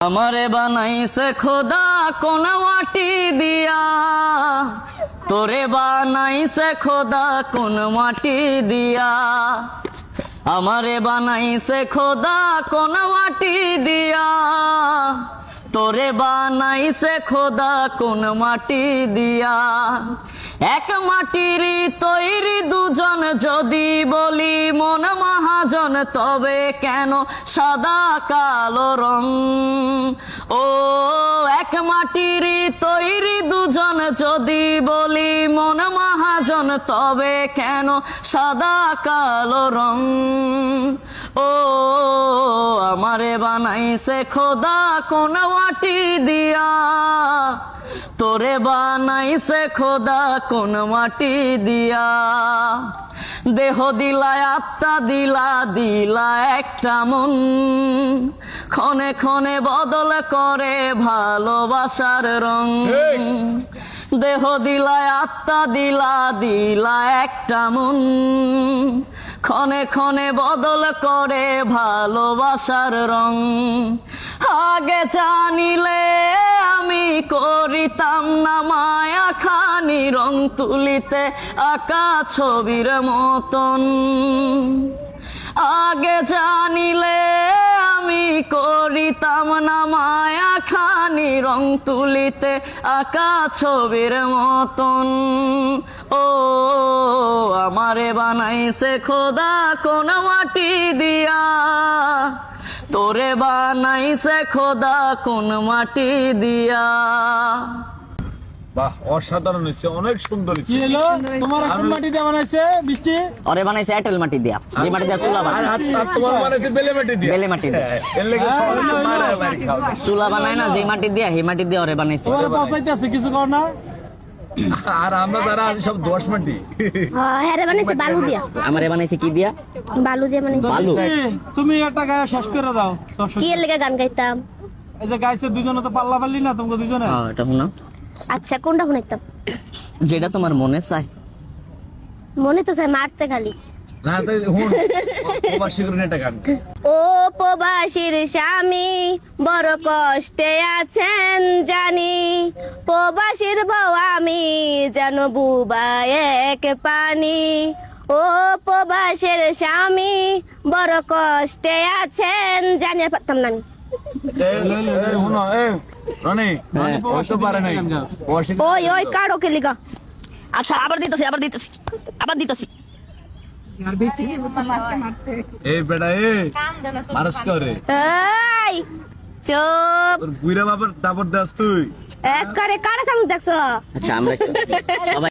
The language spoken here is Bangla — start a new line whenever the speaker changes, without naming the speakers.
আমারে বানাইছে খোদা কোন মাটি দিয়া, তোরে বানাইছে খোদা কোন মাটি দিয়া। আমারে বানাইছে খোদা কোন মাটি দিয়া, তোরে বানাইছে খোদা কোন মাটি দিয়া। এক মাটির তৈরি দুজন, যদি বলি মন মহাজন, তবে কেন সাদা কালো রং? ও এক মাটির তৈরি দুজন, যদি বলি মন মহাজন, তবে কেন সাদা কালো রং? ও আমারে বানাইছে খোদা কোন মাটি দিয়া, তোরে বানাইছে খোদা কোন মাটি দিয়া। দেহ দিলা আত্মা দিলা, দিলা একটা মন, ক্ষণে ক্ষণে বদল করে ভালোবাসার রং। দেহ দিলা আত্মা দিলা, দিলা একটা মন, ক্ষণে ক্ষণে বদল করে ভালোবাসার রং। আগে জানিলে আমি করিতাম না মায়া খানি, রং তুলিতে আঁকা ছবির মতন। আগে জানিলে আমি করিতাম না মায়া খানি, রং তুলিতে আঁকা ছবির মতন। ও আমারে বানাইছে খোদা কোন মাটি দিয়া, তোরে বানাইছে খোদা কোন মাটি দিয়া।
বাহ, অসাধারণ হয়েছে, অনেক সুন্দর হয়েছে।
কি হলো তোমার কোন মাটি দিয়ে বানাইছে বৃষ্টি?
ওরে বানাইছে এঁটেল মাটি দিয়া, যে মাটি দিয়া চুলা বানায়।
আর তোমার বানাইছে বেলে মাটি দিয়ে।
বেলে মাটি দিয়া
এর লেগে সবাই মারামারি খাও।
চুলা বানায় না, যে মাটি দিয়া সেই মাটি দিয়া ওরে বানাইছে।
তোমার পচাইতে আছে কিছু কর না।
আর আমরা যারা আছি সব 10 মাটি।
হ্যাঁ রে বানাইছে বালু দিয়া।
আমারে বানাইছে কি দিয়া?
বালু দিয়ে বানাইছে।
বালু।
তুমি একটা গায়ে শেষ করে দাও।
কি এর লেগে গান গাইতাম?
এই যে গাইছে দুজনে তো পাল্লা পাল্লি না তোমরা দুজনে।
হ্যাঁ এটা শুনো,
আচ্ছা কোনটা শুনাইতাম?
যেটা তোমার মনে চায়।
মনে তো চাই মারতে খালি।
না তাই হুন প্রবাসী করে একটা গান।
ও প্রবাসীর স্বামী বড় কষ্টে আছেন জানি, প্রবাসীর বউ আমি যেন বুবা এক পানি। ও প্রবাসীর স্বামী বড় কষ্টে আছেন জানি। আর পারতাম না আমি।
এই হুন এই রনি ওই তো পারে নাই প্রবাসী।
ওই ওই কারো কে লিগা।
আচ্ছা আবার দিতেছি, আবার দিতেছি, আবার দিতেছি।
এই বেটা এ মারস করে
এই চুপ।
তোর বুইরা বাবার তারপর দাস তুই।
এক করে কারা সামনে দেখছো?
আচ্ছা আমরা একটু সবাই